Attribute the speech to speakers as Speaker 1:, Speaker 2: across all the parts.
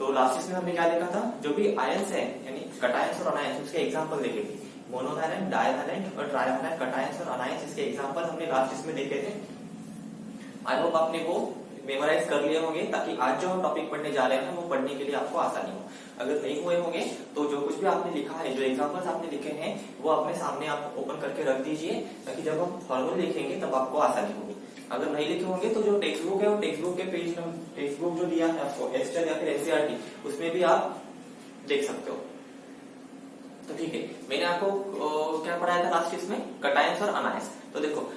Speaker 1: तो लास्ट इसमें हमने क्या देखा था, जो भी आयंस है यानी कटायंस और अनायंस उसके एग्जांपल देखे थे, मोनोवैलेंट, डायवैलेंट और ट्राइवैलेंट कटायंस और अनायंस इसके एग्जांपल हमने लास्ट इसमें देखे थे। आई होप आपने वो मेमोराइज कर लिए होंगे ताकि आज जो हम टॉपिक पढ़ने जा रहे हैं वो पढ़ने के लिए आपको आसानी हो। अगर नहीं हुए होंगे तो जो कुछ भी आपने लिखा है, जो एग्जांपल्स आपने लिखे हैं वो अपने सामने आप ओपन करके रख दीजिए ताकि जब हम फॉर्मूले लिखेंगे तब आपको आसानी होगी। अगर नहीं लिखे होंगे तो जो टेक्स्ट बुक है वो टेक्स्ट बुक के पेज टेक्स्ट बुक जो दिया है आपको एस्टर या फिर एनसीईआरटी उसमें भी आप देख सकते हो। तो ठीक है, मैंने आपको क्या पढ़ाया था लास्ट इसमें, कटायंस और अनायंस। तो देखो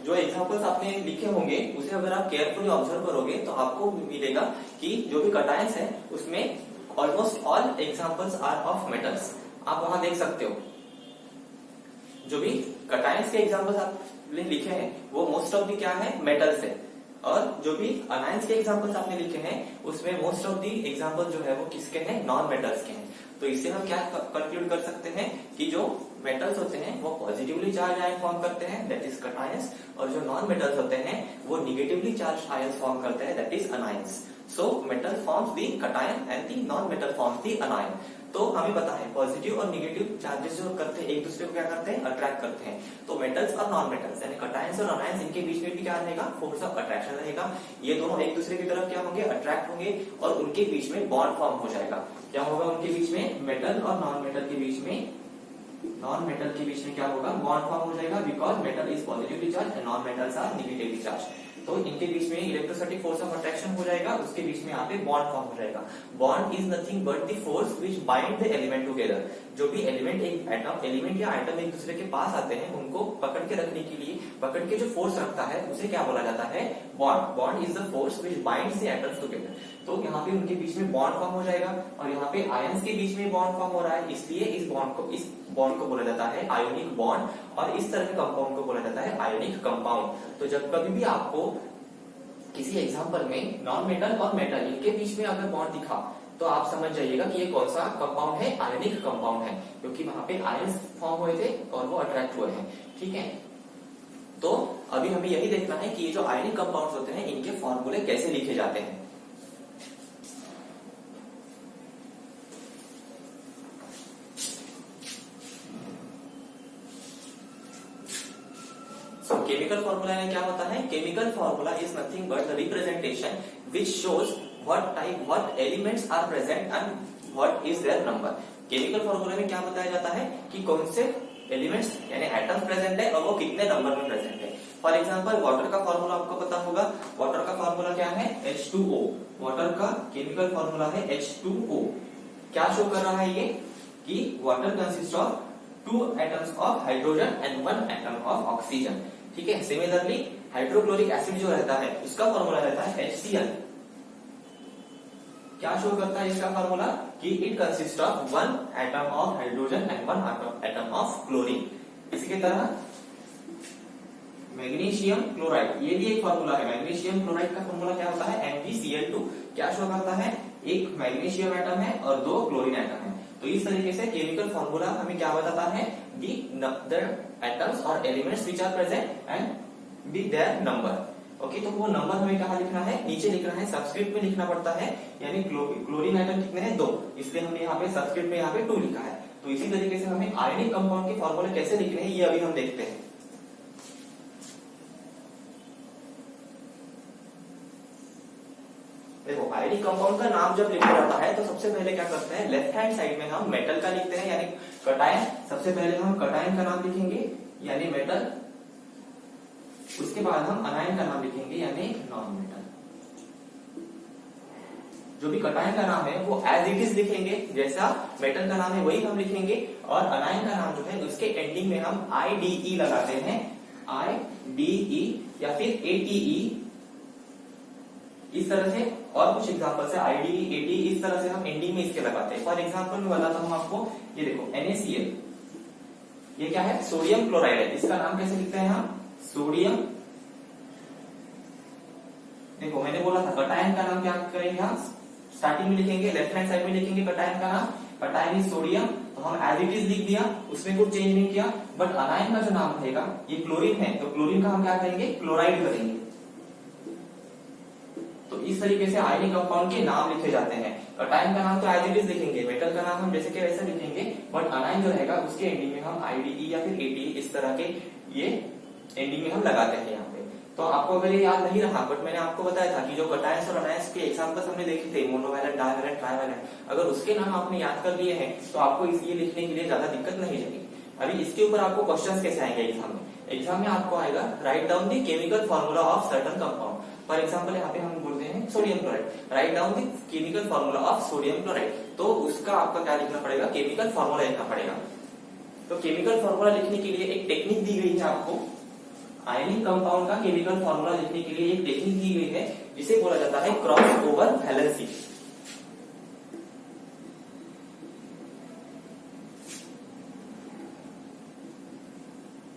Speaker 1: जो एग्जांपल्स आपने लिखे होंगे उसे अगर आप केयरफुली ऑब्जर्व करोगे तो आपको मिलेगा कि जो भी कटायंस है उसमें almost all examples are of metals. आप वहां देख सकते हो जो भी कटायंस के एग्जांपल्स आपने लिखे हैं वो मोस्ट ऑफ दी क्या है, मेटल्स है। और जो भी अनायंस के एग्जांपल्स आपने लिखे हैं उसमें मोस्ट ऑफ दी एग्जांपल जो है वो किसके हैं, नॉन मेटल्स के हैं। तो इससे हम क्या कंक्लूड कर सकते हैं कि जो मेटल्स होते हैं वो पॉजिटिवली चार्ज आयन फॉर्म करते हैं, दैट इज कटायंस, और जो नॉन मेटल्स होते हैं वो निगेटिवली चार्ज आयंस फॉर्म करते हैं, that is anions. So metal forms the cation and the non metal forms दी अनायन। तो हमें पता है पॉजिटिव और निगेटिव चार्जेस जो करते हैं एक दूसरे को क्या करते हैं, अट्रैक्ट करते हैं। तो मेटल्स और नॉन मेटल्स यानी कटायंस और अनायंस इनके बीच में भी क्या रहेगा, फोर्स ऑफ अट्रैक्शन रहेगा। ये दोनों एक दूसरे की तरफ क्या होंगे, अट्रैक्ट होंगे और उनके बीच में बॉन्ड फॉर्म हो जाएगा। क्या होगा उनके बीच में, मेटल और नॉन मेटल के बीच में, नॉन मेटल के बीच में क्या होगा, बॉन्ड फॉर्म हो जाएगा because metal is positively charge and non metals are negatively charge. तो इनके बीच में इलेक्ट्रोस्टैटिक फोर्स ऑफ अट्रैक्शन हो जाएगा, उसके बीच में यहाँ पे बॉन्ड फॉर्म हो जाएगा। Bond is nothing but the force which bind the element together. जो भी एलिमेंट एलिमेंट या आइटम एक दूसरे के पास आते हैं उनको पकड़ के रखने के लिए, पकड़ के जो फोर्स रखता है उसे क्या बोला जाता है, bond. Bond is the force which binds the atoms together. तो यहाँ पे उनके बीच में बॉन्ड फॉर्म हो जाएगा और यहाँ पे आयंस के बीच में बॉन्ड फॉर्म हो रहा है, इसलिए इस बॉन्ड को बोला जाता है आयोनिक बॉन्ड और इस तरह के कंपाउंड को बोला जाता है आयोनिक कंपाउंड। तो जब कभी भी आपको किसी एग्जांपल में नॉन मेटल और मेटल इनके बीच में अगर बॉन्ड दिखा तो आप समझ जाइएगा कि ये कौन सा कंपाउंड है, आयोनिक कंपाउंड है, क्योंकि वहां पे आयंस फॉर्म हुए थे और वो अट्रैक्ट हुए हैं। ठीक है, तो अभी हमें यही देखना है कि ये जो आयोनिक कंपाउंड्स होते हैं इनके फॉर्मूले कैसे लिखे जाते हैं। केमिकल फॉर्मूला में क्या होता है, chemical formula is nothing but the representation which shows what elements are present and what is their number. Chemical formula में क्या बताया जाता है कि कौन से एलिमेंट्स यानी एटम्स प्रेजेंट है और वो कितने नंबर में प्रेजेंट है। फॉर एग्जांपल वाटर का फॉर्मूला आपको पता होगा, वाटर का फॉर्मूला क्या है, H2O। वाटर का केमिकल फॉर्मूला है H2O। क्या शो कर रहा है ये कि water consist of 2 atoms of hydrogen and 1 atom of oxygen. ठीक है, सिमिलरली हाइड्रोक्लोरिक एसिड जो रहता है उसका फॉर्मूला रहता है HCl। क्या शो करता है इसका फॉर्मूला कि it consist of 1 atom of hydrogen and 1 atom of chlorine. इसी की तरह मैग्नीशियम क्लोराइड, ये भी एक फॉर्मूला है। मैग्नीशियम क्लोराइड का फॉर्मूला क्या होता है, MgCl2। क्या शो करता है, एक मैग्नीशियम एटम है और 2 क्लोरीन एटम है। तो इस तरीके से केमिकल फॉर्मूला हमें क्या बताता है, the atoms or elements which are present and with their number। Okay, तो वो नंबर हमें कहाँ लिखना है, नीचे लिखना है, सबस्क्रिप्ट में लिखना पड़ता है। यानी क्लोरीन आइटम कितने हैं, 2, इसलिए हमने यहाँ पे सबस्क्रिप्ट में यहाँ पे 2 लिखा है। तो इसी तरीके से हमें आयनिक कंपाउंड के फॉर्मूले कैसे लिखने हैं ये अभी हम देखते हैं। देखो आयनिक कंपाउंड का नाम जब लिखा जाता है तो सबसे पहले क्या करते हैं, लेफ्ट हैंड साइड में हम मेटल का लिखते हैं यानी कटायन। सबसे पहले हम कटायन का नाम लिखेंगे यानी मेटल, उसके बाद हम अनायन का नाम लिखेंगे यानी नॉन मेटल। जो भी कटायन का नाम है वो एज इट इज लिखेंगे, जैसा मेटल का नाम है वही हम लिखेंगे। और अनायन का नाम जो है उसके एंडिंग में हम IDE लगाते हैं, IDE या फिर ATE, इस तरह से। और कुछ एग्जांपल है IDE, ATE, इस तरह से हम एंडिंग में इसके लगाते हैं। फॉर एग्जांपल मैं बताता हूं आपको, ये देखो NaCl, ये क्या है, सोडियम क्लोराइड है। इसका नाम कैसे लिखते हैं हम, सोडियम। देखो मैंने बोला था कटायन का नाम क्या करेंगे हम, स्टार्टिंग में लिखेंगे, लेफ्ट हैंड साइड में लिखेंगे कटायन का नाम। कटायन इज सोडियम, तो हम एज इट इज लिख दिया, उसमें कुछ चेंज नहीं किया। बट अनायन का जो नाम रहेगा, ये क्लोरीन है तो क्लोरीन का हम क्या करेंगे, क्लोराइड करेंगे। तो इस तरीके से आयनिक कंपाउंड के नाम लिखे जाते हैं। कटायन का नाम तो एज इट इज लिखेंगे, मेटल का नाम हम जैसे के वैसा लिखेंगे, बट अनायन जो रहेगा उसके एंडिंग में हम आईडीई या फिर एटीई इस तरह के ये एंडिंग में हम लगाते हैं यहाँ पे। तो आपको अगर ये याद नहीं रहा, बट मैंने आपको बताया था कि जो कटायंस और अनायंस के एग्जांपल्स हमने देखे थे, मोनोवैलेंट, डाइवैलेंट, ट्राइवैलेंट, अगर उसके नाम आपने याद कर लिए हैं तो आपको ये लिखने के लिए ज्यादा दिक्कत नहीं जाएगी। अभी इसके ऊपर आपको क्वेश्चंस कैसे आएंगे एग्जाम में? एग्जाम में आपको आएगा write down the chemical formula of certain compound. For example यहाँ पे हम बोलते हैं sodium chloride, write down the chemical formula of sodium chloride, तो उसका आपका क्या लिखना पड़ेगा? केमिकल फार्मूला लिखना पड़ेगा। तो केमिकल फार्मूला लिखने के लिए एक टेक्निक दी गई है आपको। आयनिक कंपाउंड का केमिकल फार्मूला लिखने के लिए एक टेक्निक दी गई है जिसे बोला जाता है cross over valency.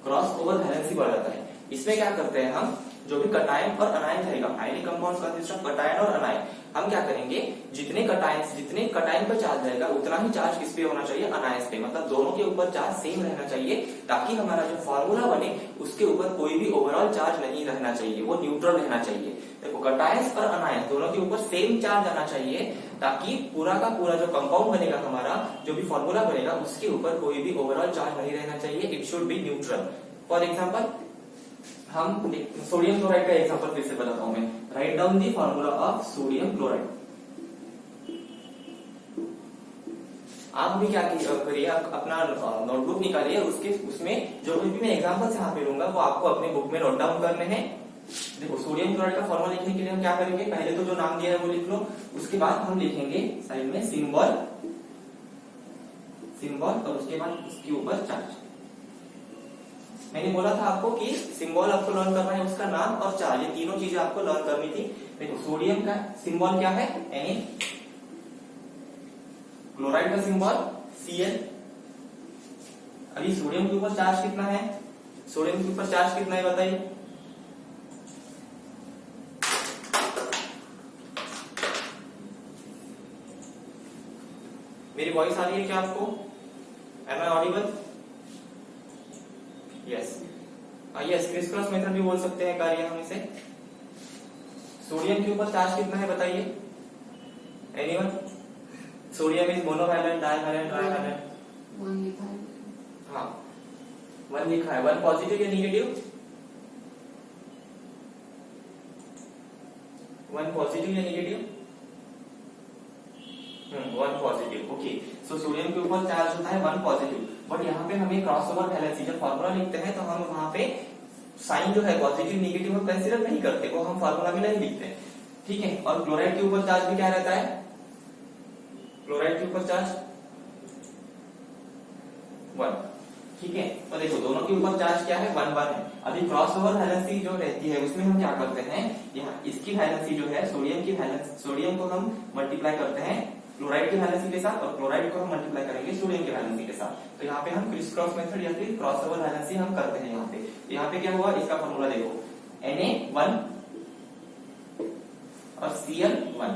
Speaker 1: Cross over valency बोला जाता है। इसमें क्या करते हैं हम, जो भी कटायन और अनायन रहेगा, ionic compound consist of cation और अनायन, हम क्या करेंगे, जितने कटायन पर चार्ज रहेगा उतना ही चार्ज किस पे होना चाहिए? अनायंस पे। मतलब दोनों के ऊपर चार्ज सेम रहना चाहिए ताकि हमारा जो फॉर्मूला बने उसके ऊपर कोई भी ओवरऑल चार्ज नहीं रहना चाहिए, वो न्यूट्रल रहना चाहिए। देखो कटायंस और अनायंस दोनों के ऊपर सेम चार्ज आना चाहिए ताकि पूरा का पूरा जो कंपाउंड बनेगा हमारा, जो भी फॉर्मूला बनेगा उसके ऊपर कोई भी ओवरऑल चार्ज नहीं रहना चाहिए। It should be neutral. For example हम सोडियम क्लोराइड का एग्जांपल फिर से बताता हूं मैं। Write down the formula of sodium chloride. आप भी क्या करिए, अपना नोटबुक निकालिए, उसमें जो भी मैं एग्जांपल्स यहाँ पे लूंगा वो आपको अपने बुक में नोट डाउन करने हैं। देखो सोडियम क्लोराइड का फॉर्मूला लिखने के लिए हम क्या करेंगे, पहले तो जो नाम दिया है वो लिख लो, उसके बाद हम लिखेंगे साइड में सिंबल और उसके बाद उसके ऊपर चार्ज। मैंने बोला था आपको कि सिंबल आपको लर्न करना है, उसका नाम और चार्ज, ये तीनों चीजें आपको लर्न करनी थी। देखो सोडियम का सिंबल क्या है? Na। क्लोराइड का सिंबल Cl। अभी सोडियम के ऊपर चार्ज कितना है? सोडियम के ऊपर चार्ज कितना है बताइए? मेरी वॉइस आ रही है क्या आपको? Am I audible? Yes yes, criss cross method भी बोल सकते हैं कार्य हम इसे। सोडियम के ऊपर चार्ज कितना है बताइए? Anyone? Sodium is monovalent, divalent, trivalent?
Speaker 2: One लिखा है।
Speaker 1: हाँ, वन लिखा है। वन पॉजिटिव या निगेटिव? वन पॉजिटिव या negative? One positive. Okay, so sodium के ऊपर चार्ज होता है वन पॉजिटिव, बट यहाँ पे हमें क्रॉस ओवर वैलेंसी जब फॉर्मूला लिखते हैं तो हम वहां पे साइन जो है पॉजिटिव निगेटिव हम कंसीडर नहीं करते, वो हम फॉर्मूला में नहीं लिखते। ठीक है। और क्लोराइड के ऊपर चार्ज भी क्या रहता है? क्लोराइड के ऊपर चार्ज वन। ठीक है। तो देखो दोनों के ऊपर चार्ज क्या है? वन वन है। अभी क्रॉस ओवर वैलेंसी जो रहती है उसमें हम क्या करते हैं, यहाँ इसकी वैलेंसी जो है सोडियम को हम मल्टीप्लाई करते हैं क्लोराइड की वैलेंसी के साथ, और क्लोराइड को हम मल्टीप्लाई करेंगे सोडियम की वैलेंसी के साथ। तो यहाँ पे हम क्रिस क्रॉस मेथड या फिर क्रॉस ओवर वैलेंसी हम करते हैं यहाँ पे। तो यहाँ पे क्या हुआ, इसका फॉर्मूला देखो, Na1 और Cl1।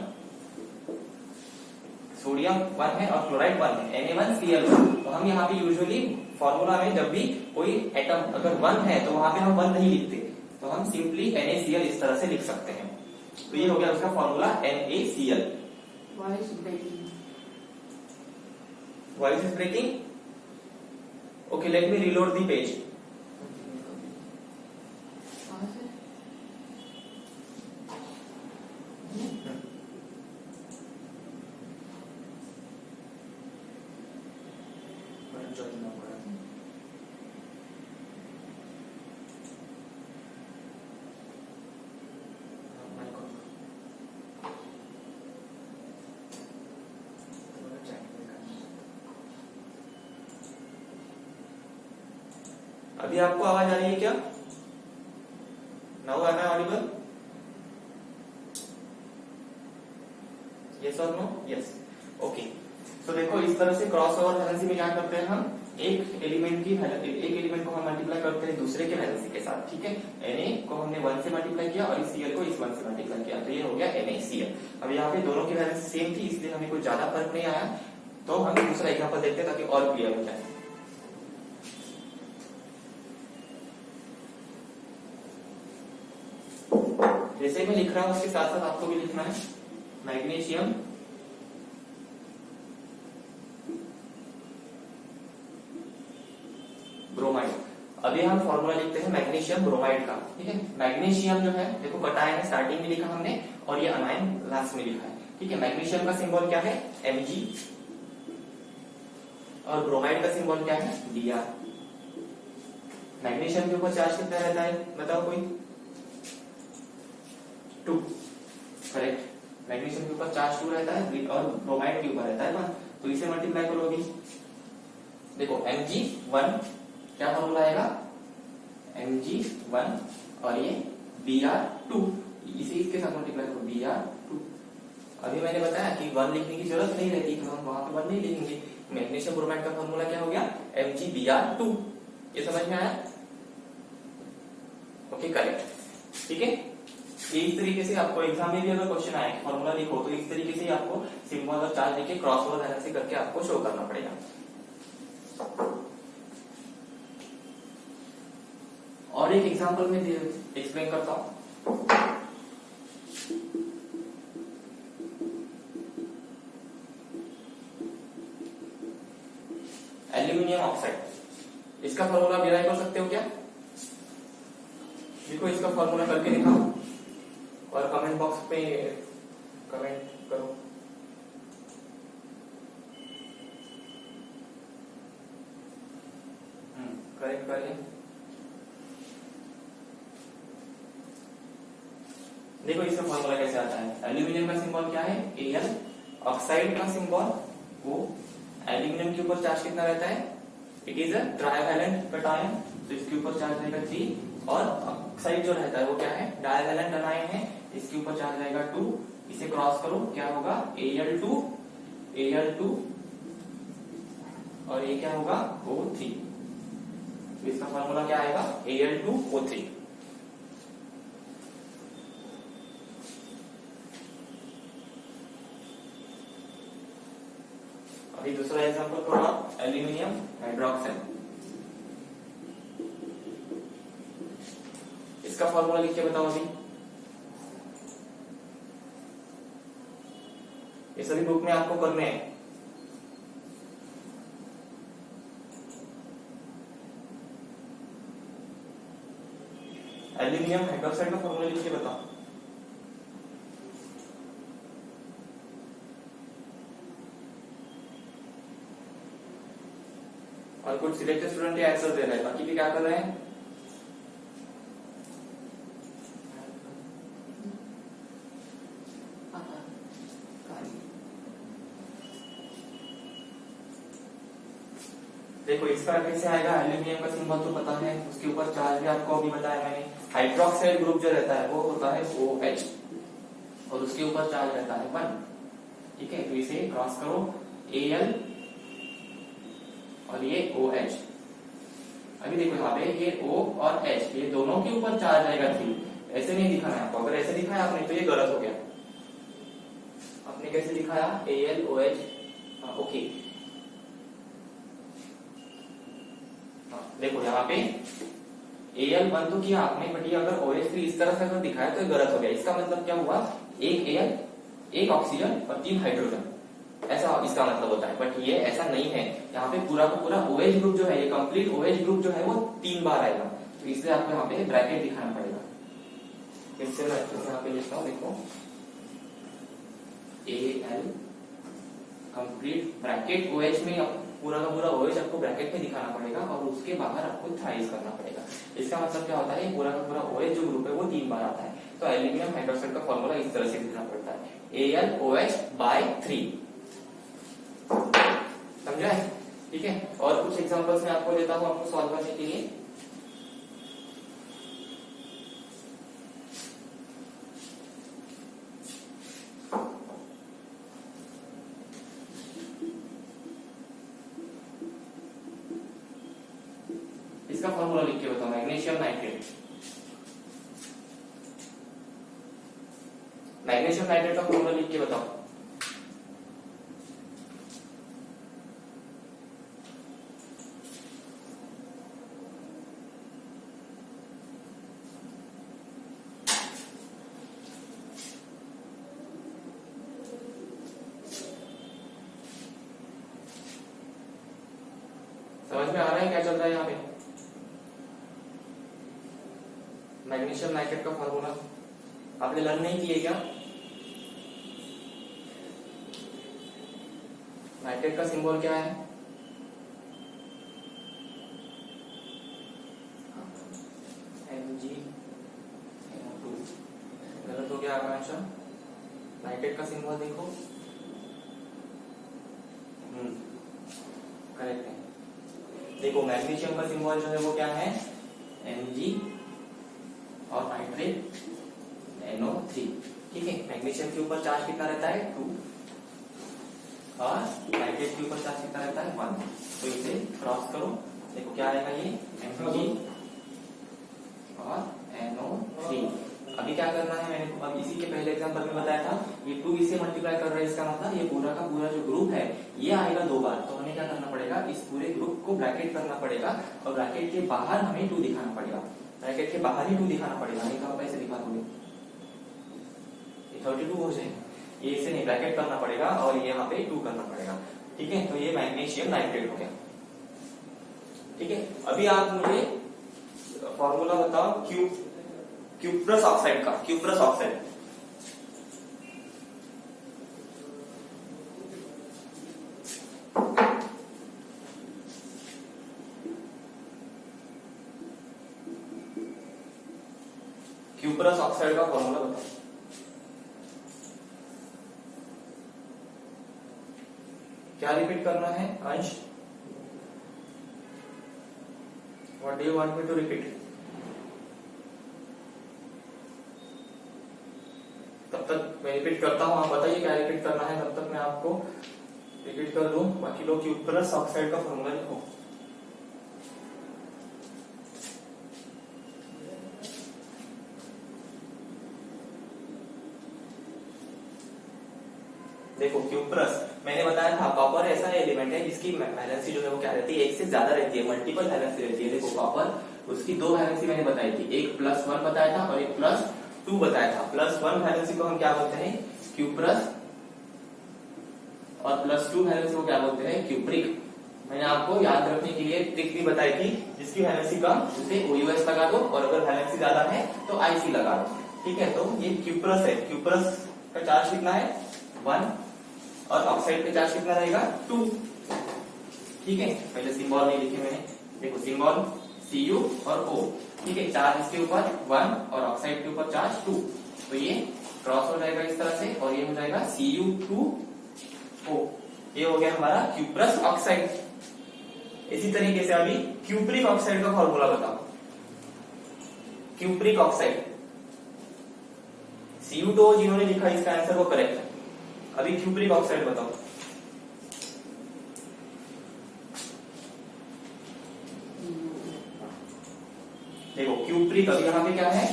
Speaker 1: सोडियम 1 है और क्लोराइड 1 है, Na1Cl1। तो हम यहाँ पे यूजुअली फॉर्मूला में जब भी कोई एटम अगर 1 है तो वहां पे हम 1 नहीं लिखते, तो हम सिंपली NaCl इस तरह से लिख सकते हैं। तो ये हो गया उसका formula NaCl। Voice is breaking? Okay, let me reload the page. अभी आपको आवाज आ रही है क्या? Now am I audible? Yes और नो? यस। ओके, तो देखो इस तरह से क्रॉस ओवर वैलेंसी में क्या करते हैं, हम एक एलिमेंट को हम मल्टीप्लाई करते हैं दूसरे के वैलेंसी के साथ। ठीक है। Na को हमने 1 से मल्टीप्लाई किया और इस Cl को इस 1 से मल्टीप्लाई किया, तो ये हो गया NaCl। अब यहाँ पे दोनों की वैलेंसी सेम थी इसलिए हमें कोई ज्यादा फर्क नहीं आया। तो हम दूसरा एग्जांपल देखते हैं ताकि और क्लियर हो जाए। जैसे मैं लिख रहा हूं उसके साथ साथ आपको भी लिखना है, मैग्नीशियम ब्रोमाइड। अभी हम फॉर्मूला लिखते हैं मैग्नीशियम ब्रोमाइड का, ठीक है। मैग्नीशियम जो है देखो कटायन है, स्टार्टिंग में लिखा हमने, और ये अनायन लास्ट में लिखा है, ठीक है। मैग्नीशियम का सिंबल क्या है, Mg, और ब्रोमाइड का सिंबल क्या है, Br। मैग्नीशियम के ऊपर चार्ज कितना रहता है बताओ कोई, 2, करेक्ट। मैग्नीशियम के ऊपर चार्ज 2 रहता है और ब्रोमाइड के ऊपर रहता है 1, तो इसे मल्टीप्लाई करोगे, देखो Mg1 क्या फॉर्मूला आएगा, Mg1 और ये Br2, इसे इसके साथ मल्टीप्लाई करो, Br2। अभी मैंने बताया कि 1 लिखने की जरूरत नहीं रहती, तो हम वहां पे 1 नहीं लिखेंगे। मैग्नीशियम ब्रोमाइड का फॉर्मूला क्या हो गया, MgBr2। ये समझ में आया, ओके करेक्ट, ठीक है। इस तरीके से आपको एग्जाम में भी अगर क्वेश्चन आए फॉर्मूला लिखो, तो इस तरीके से आपको सिंबल और चार्ज लेके क्रॉस ओवर एनालिसिस करके आपको शो करना पड़ेगा। और एक एग्जांपल में एक्सप्लेन करता हूं। एल्यूमिनियम ऑक्साइड, इसका फॉर्मूला डिराइव कर सकते हो क्या, देखो इसका फॉर्मूला करके दिखाओ और कमेंट बॉक्स पे कमेंट करो। करेक्ट करिए। देखो इसका फॉर्मूला कैसे आता है, एल्यूमिनियम का सिंबल क्या है, Al, ऑक्साइड का सिंबल O, एल्यूमिनियम के ऊपर चार्ज कितना रहता है, it is a trivalent cation, तो इसके ऊपर चार्ज रहेगा 3, और ऑक्साइड जो रहता है वो क्या है, डाइवैलेंट अनायन है, इसके ऊपर चार्ज रहेगा 2, इसे क्रॉस करो क्या होगा, Al2 और ये क्या होगा, O3, तो इसका फॉर्मूला क्या आएगा, Al2O3। अभी दूसरा एग्जांपल करो, एल्यूमिनियम हाइड्रोक्साइड, इसका फॉर्मूला लिख के बताओ। अभी ये सभी बुक में आपको करने हैं। एल्यूमिनियम हाइड्रोक्साइड का फॉर्मूला लिख के बताओ। और कुछ सिलेक्टेड स्टूडेंट ये आंसर दे रहे हैं, बाकी भी क्या कर रहे हैं, देखो इसका कैसे आएगा, एल्यूमिनियम का सिंबल तो पता है, उसके ऊपर चार्ज भी आपको अभी बताया मैंने, हाइड्रोक्साइड ग्रुप जो रहता है वो होता है OH, और उसके ऊपर चार्ज रहता है 1, ठीक है। तो इसे क्रॉस करो, Al और ये OH। अभी देखो यहाँ पे ये O और H, ये दोनों के ऊपर चार्ज रहेगा 3, ऐसे नहीं दिखाना है आपको, अगर ऐसे दिखाया आपने तो ये गलत हो गया। आपने कैसे दिखाया, AlOH, ओके। देखो यहाँ पे Al1 तो किया आपने, बट ये अगर OH3 इस तरह से अगर दिखाया तो ये गलत हो गया। इसका मतलब क्या हुआ, एक Al, एक ऑक्सीजन और 3 हाइड्रोजन, ऐसा इसका मतलब होता है। बट ये ऐसा नहीं है, यहाँ पे पूरा का पूरा OH ग्रुप जो है, ये कंप्लीट OH ग्रुप जो है वो 3 बार आएगा, तो इसलिए आपको यहाँ पे ब्रैकेट दिखाना पड़ेगा। फिर से मैं यहाँ पे लिखता हूँ, देखो Al कंप्लीट ब्रैकेट OH में पूरा का पूरा OH आपको ब्रैकेट में दिखाना पड़ेगा, और उसके बाहर आपको थ्राइस करना पड़ेगा। इसका मतलब क्या होता है, पूरा का पूरा OH जो ग्रुप है वो 3 बार आता है। तो एल्यूमिनियम हाइड्रोक्साइड का फॉर्मूला इस तरह से लिखना पड़ता है, AlOH/3, समझा है, ठीक है। और कुछ एग्जांपल्स मैं आपको देता हूं आपको सॉल्व करने के लिए। इसका फॉर्मूला लिख के बताओ, मैग्नीशियम नाइट्रेट, मैग्नीशियम नाइट्रेट का फॉर्मूला लिख के बताओ। समझ में आ रहा है क्या चल रहा है यहाँ पे? मैग्नीशियम नाइट्रेट का फॉर्मूला आपने लर्न नहीं किए क्या? नाइट्रेट का सिंबल क्या है? Mg2। गलत हो गया आकांक्षा। नाइट्रेट का सिंबल देखो। करेक्ट है। देखो मैग्नीशियम का सिंबल जो है वो क्या है? Mg और नाइट्रेट NO3। ठीक है, मैग्नीशियम के ऊपर चार्ज कितना रहता है? 2 और नाइट्रेट के ऊपर चार्ज कितना रहता है? 1। तो इसे क्रॉस करो, देखो क्या आएगा ये? Mg और NO3। अभी क्या करना है, मैंने अब इसी के पहले एग्जांपल में बताया था, ये 2 इससे मल्टीप्लाई कर रहा है, इसका मतलब ये पूरा का पूरा जो ग्रुप है ये आएगा 2 बार। तो हमें क्या करना पड़ेगा, इस पूरे ग्रुप को ब्रैकेट करना पड़ेगा और ब्रैकेट के बाहर हमें 2 दिखाना पड़ेगा। ब्रैकेट के बाहर ही 2 दिखाना पड़ेगा, नहीं तो आप ऐसे दिखा दोगे 32 हो जाएगा। ये इसे नहीं ब्रैकेट करना पड़ेगा और ये यहाँ पे 2 करना पड़ेगा। ठीक है, तो ये मैग्नीशियम नाइट्रेट हो गया। ठीक है, अभी आप मुझे फॉर्मूला बताओ क्यूप्रस ऑक्साइड का। क्यूप्रस ऑक्साइड क्यूप्रस ऑक्साइड का फॉर्मूला बताओ। क्या रिपीट करना है Ansh? What do you want me to repeat? तब तक मैं रिपीट करता हूं, आप बताइए क्या रिपीट करना है, तब तक मैं आपको रिपीट कर दूं। बाकी लोग क्यूप्रस ऑक्साइड का फॉर्मूला लिखो। देखो क्यूप्रस मैंने बताया था, कॉपर ऐसा एलिमेंट है जिसकी वैलेंसी जो है वो क्या रहती है? 1 से ज्यादा रहती है, मल्टीपल वैलेंसी रहती है। देखो कॉपर, उसकी 2 वैलेंसी मैंने बताई थी, एक +1 बताया था और एक +2 बताया था। +1 वैलेंसी को हम क्या बोलते हैं? क्यूप्रस। और +2 वैलेंसी को क्या बोलते हैं? क्यूप्रिक। मैंने आपको याद रखने के लिए ट्रिक भी बताई थी, जिसकी वैलेंसी कम उसे OUS लगा दो और अगर वैलेंसी ज्यादा है तो IC लगा दो। ठीक है, तो ये क्यूप्रस है। क्यूप्रस का चार्ज कितना है? 1 और ऑक्साइड का चार्ज कितना रहेगा? 2। ठीक है, पहले सिंबल नहीं लिखे मैंने, देखो सिंबल Cu और O। ठीक है, चार्ज इसके ऊपर 1 और ऑक्साइड के ऊपर चार्ज 2, तो ये क्रॉस हो जाएगा इस तरह से और ये हो जाएगा Cu2O। ये हो गया हमारा क्यूप्रस ऑक्साइड। इसी तरीके से अभी क्यूप्रिक ऑक्साइड का फॉर्मूला बताओ। क्यूप्रिक ऑक्साइड Cu2O जिन्होंने लिखा इसका आंसर वो करेक्ट है। अभी क्यूप्रिक ऑक्साइड बताओ। देखो क्यूप्रिक, अभी यहाँ पे क्या है?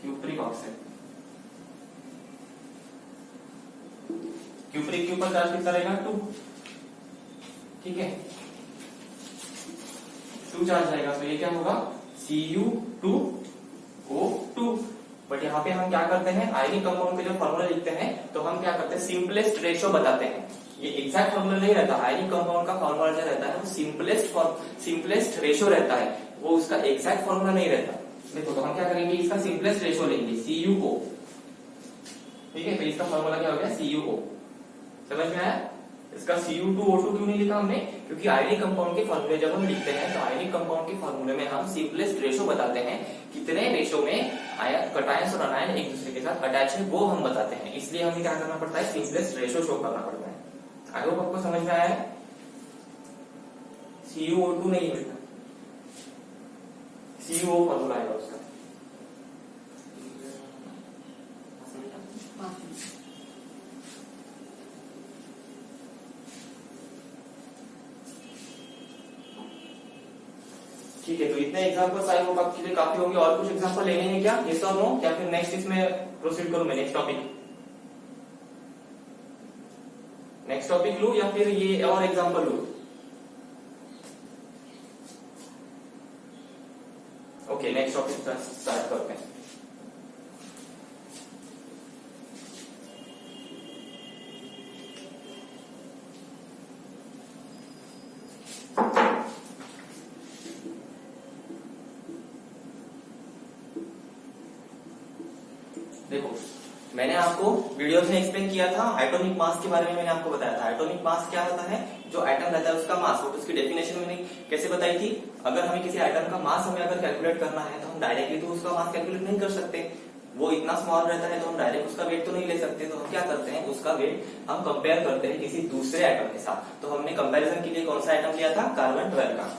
Speaker 1: Cupric oxide. क्यूप्रिक के ऊपर चार्ज कितना रहेगा? 2। ठीक है, 2 चार्ज रहेगा, तो ये क्या होगा? Cu2O2। बट यहाँ पे हम क्या करते हैं, आयनिक कंपाउंड के जो फॉर्मूला लिखते हैं तो हम क्या करते हैं? सिंपलेस्ट रेशो बताते हैं। ये एग्जैक्ट फॉर्मूला नहीं रहता, आयनिक कंपाउंड का फॉर्मूला जो रहता है वो सिंपलेस्ट रेशो रहता है, वो उसका एग्जैक्ट फॉर्मूला नहीं रहता। देखो तो हम क्या करेंगे, इसका सिंपलेस्ट रेशो लेंगे CuO। ठीक है, तो इसका फॉर्मूला क्या हो गया? CuO। समझ में आया? इसका Cu2O2 क्यों नहीं लिखा हमने? क्योंकि आयनिक कंपाउंड के फॉर्मूले जब हम लिखते हैं तो आयनिक कंपाउंड के फॉर्मूले में हम सिंपलेस्ट रेशो बताते हैं, कितने रेशो में कटायंस और अनायन एक दूसरे के साथ अटैच है वो हम बताते हैं। इसलिए हमें क्या करना पड़ता है? सिंपलेस्ट रेशो शो करना पड़ता है। आई होप आपको समझ में आया है। CuO2 नहीं बेटा, CuO फॉर्मूला आएगा उसका। ठीक है, तो इतने एग्जांपल्स आई होप आपके लिए काफी होंगे। और कुछ एग्जांपल लेने हैं क्या? यस और नो? या फिर नेक्स्ट इसमें प्रोसीड करूं मैं? नेक्स्ट टॉपिक लूं या फिर ये और एग्जांपल लूं? ओके, नेक्स्ट टॉपिक स्टार्ट करते हैं। मैंने आपको वीडियोस में एक्सप्लेन किया था एटॉमिक मास के बारे में, मैंने आपको बताया था एटॉमिक मास क्या होता है, जो एटम रहता है उसका मास। और उसकी डेफिनेशन मैंने कैसे बताई थी, अगर हमें किसी एटम का मास हमें अगर कैलकुलेट करना है तो हम डायरेक्टली तो उसका मास कैलकुलेट नहीं कर सकते, वो इतना स्मॉल रहता है तो हम डायरेक्ट उसका वेट तो नहीं ले सकते। तो हम क्या करते हैं, उसका वेट हम कंपेयर करते हैं किसी दूसरे एटम के साथ। तो हमने कंपैरिजन के लिए कौन सा एटम लिया था, कार्बन 12 का।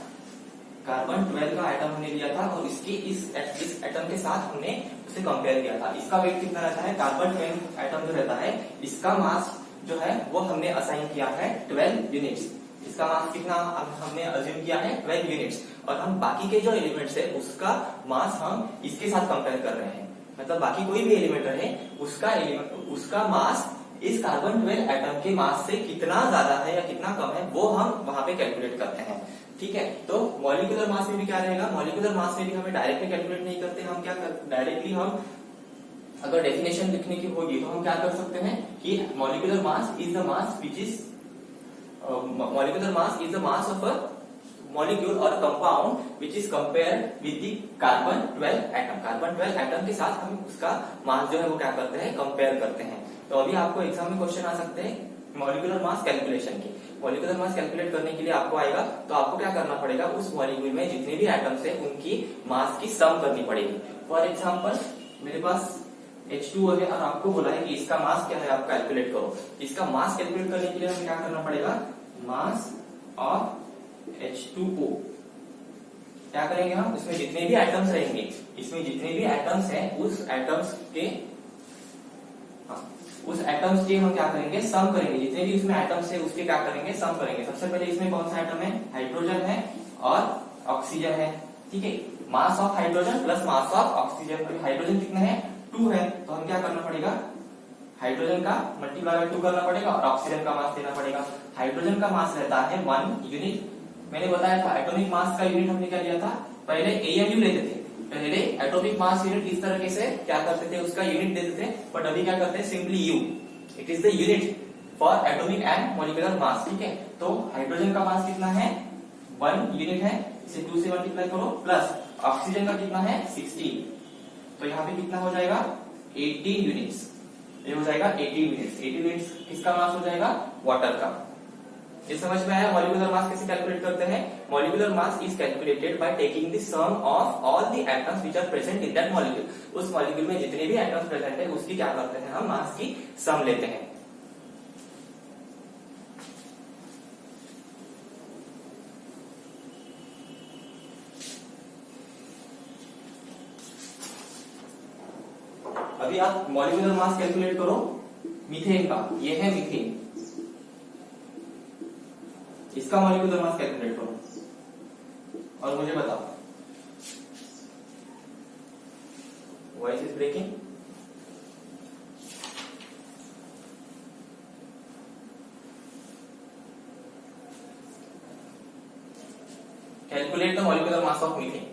Speaker 1: कार्बन 12 का एटम हमने लिया था और इसकी इस एटम के साथ हमने उसे कंपेयर किया था। इसका वेट कितना रहता है, कार्बन 12 एटम जो रहता है इसका मास जो है वो हमने असाइन किया है 12 यूनिट्स। इसका मास कितना हमने अज्यूम किया है 12 यूनिट्स। और हम बाकी के जो एलिमेंट्स है उसका मास हम इसके साथ कंपेयर कर रहे हैं, मतलब बाकी कोई भी एलिमेंट है उसका मास इस कार्बन 12 एटम के मास से कितना ज्यादा है या कितना कम है वो हम वहां पे कैलकुलेट करते हैं। ठीक है, तो मॉलिक्यूलर मास में भी क्या रहेगा, मॉलिक्यूलर मास में भी हमें डायरेक्टली कैलकुलेट नहीं करते, हम क्या डायरेक्टली हम अगर डेफिनेशन लिखने की होगी तो हम क्या कर सकते हैं कि molecular mass is the mass which is of a molecule और compound which is compared with the carbon 12 atom. Carbon 12 atom के साथ हम उसका मास जो है वो क्या करते हैं, कंपेयर करते हैं। तो अभी आपको एग्जाम में क्वेश्चन आ सकते हैं मॉलिक्यूलर मास कैलकुलेशन की। मॉलिक्यूलर मास कैलकुलेट करने के लिए आपको आएगा तो आपको क्या करना पड़ेगा, उस मॉलिक्यूल में जितने भी एटम्स है उनकी मास की सम करनी पड़ेगी। फॉर एग्जाम्पल मेरे पास H2O है और आपको बोला है कि इसका मास क्या है, आप कैलकुलेट करो। इसका मास कैलकुलेट करने के लिए हमें क्या करना पड़ेगा, मास ऑफ H2O क्या करेंगे हम, इसमें जितने भी एटम्स रहेंगे, इसमें जितने भी एटम्स हैं उस एटम्स के हम क्या करेंगे, सम करेंगे। जितने भी इसमें एटम्स है उसके क्या करेंगे, सम करेंगे। सबसे पहले इसमें कौन सा एटम है, हाइड्रोजन है और ऑक्सीजन है। ठीक है, mass of hydrogen plus mass of oxygen. Hydrogen कितना है, 2 है, तो हम क्या करना पड़ेगा, हाइड्रोजन का मल्टीप्लाई बाय 2 करना पड़ेगा और ऑक्सीजन का मास देना पड़ेगा। हाइड्रोजन का मास रहता है 1 यूनिट। मैंने बताया था एटॉमिक मास का यूनिट हमने क्या लिया था, पहले AMU लेते थे, पहले एटॉमिक मास यूनिट इस तरह से क्या करते थे, उसका यूनिट देते थे। बट अभी क्या करते हैं, simply U, it is the unit for atomic and molecular mass. ठीक है, तो हाइड्रोजन का मास कितना है, 1 यूनिट है, इसे 2 से मल्टीप्लाई करो, प्लस ऑक्सीजन का कितना है 16, तो यहाँ पे कितना हो जाएगा 18 यूनिट्स। ये हो जाएगा 18 यूनिट्स। 18 यूनिट्स किसका मास हो जाएगा, वाटर का। ये समझ में आया मॉलिक्यूलर मास कैसे कैलकुलेट करते हैं। Molecular mass is calculated by taking the sum of all the atoms which are present in that molecule. उस मॉलिक्यूल में जितने भी एटम्स प्रेजेंट है उसकी क्या करते हैं, हम मास की सम लेते हैं। अभी आप मॉलिक्यूलर मास कैलकुलेट करो मीथेन का, ये है मीथेन, इसका मॉलिक्यूलर मास कैलकुलेट करो और मुझे बताओ। Voice is breaking. Calculate the molecular mass of methane.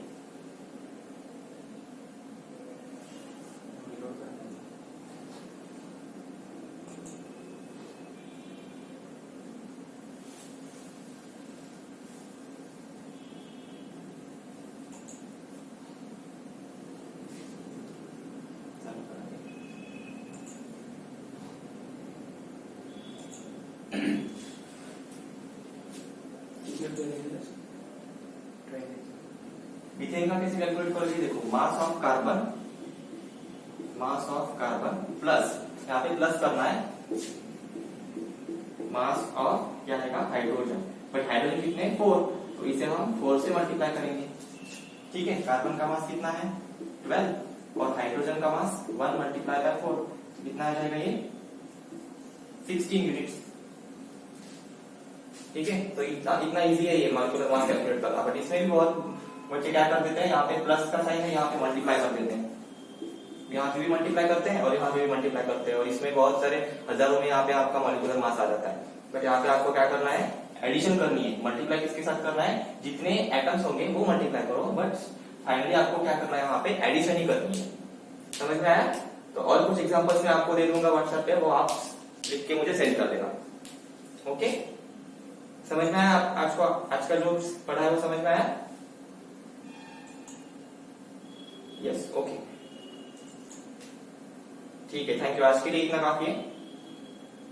Speaker 1: Methane का कैसे कैलकुलेट करोगे, देखो मास ऑफ कार्बन प्लस, यहाँ पे प्लस करना है, मास ऑफ क्या है हाइड्रोजन। बट हाइड्रोजन कितने 4, तो इसे हम 4 से मल्टीप्लाई करेंगे। ठीक है, कार्बन का मास कितना है 12 और हाइड्रोजन का मास 1 मल्टीप्लाई बाय 4, कितना आ जाएगा ये 16 यूनिट्स। ठीक है, तो इतना इजी है ये मॉलिक्यूलर मास कैलकुलेट करना। बट इसमें भी बहुत बच्चे क्या कर देते हैं, यहाँ पे प्लस का साइन है, यहाँ पे मल्टीप्लाई कर देते हैं, यहाँ पे भी मल्टीप्लाई करते हैं और यहाँ पे भी मल्टीप्लाई करते हैं, और इसमें बहुत सारे हजारों में यहाँ पे आपका मॉलिक्यूलर मास आ जाता है। बट यहाँ पे आपको क्या करना है, एडिशन करनी है। मल्टीप्लाई किसके साथ करना है, जितने एटम्स होंगे वो मल्टीप्लाई करो, बट फाइनली आपको क्या करना है, यहाँ पे एडिशन ही करनी है। समझ में आया। तो और कुछ एग्जाम्पल्स मैं आपको दे दूंगा व्हाट्सएप पे, वो आप लिख के मुझे सेंड कर देना। ओके, समझ में आया आज का जो पढ़ा है वो समझ में आया। Yes, okay. ठीक है, थैंक यू, आज के लिए इतना काफी है।